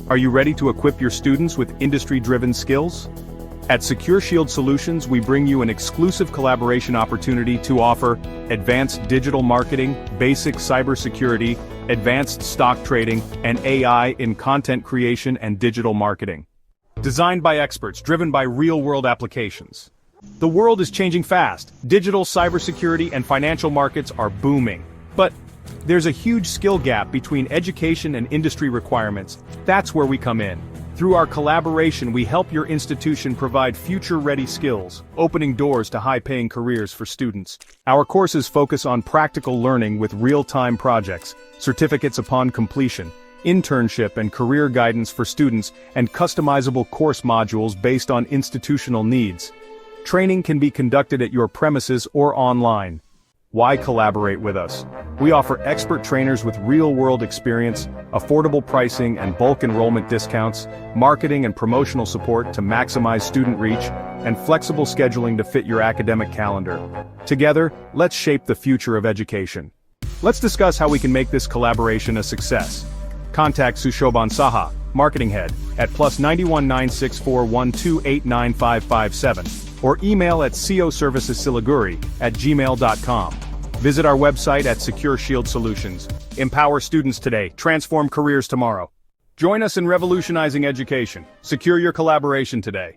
Are you ready to equip your students with industry-driven skills? At Secure Shield Solutions, we bring you an exclusive collaboration opportunity to offer advanced digital marketing, basic cybersecurity, advanced stock trading, and AI in content creation and digital marketing. Designed by experts, driven by real-world applications. The world is changing fast. Digital cybersecurity and financial markets are booming. But there's a huge skill gap between education and industry requirements. That's where we come in. Through our collaboration, we help your institution provide future-ready skills, opening doors to high-paying careers for students. Our courses focus on practical learning with real-time projects, certificates upon completion, internship and career guidance for students, and customizable course modules based on institutional needs. Training can be conducted at your premises or online. Why collaborate with us? We offer expert trainers with real-world experience, affordable pricing and bulk enrollment discounts, marketing and promotional support to maximize student reach, and flexible scheduling to fit your academic calendar. Together, let's shape the future of education. Let's discuss how we can make this collaboration a success. Contact Sushobhan Saha, Marketing Head, at +91 964 1289557, or email at coservicessilaguri@gmail.com. Visit our website at Secure Shield Solutions. Empower students today, transform careers tomorrow. Join us in revolutionizing education. Secure your collaboration today.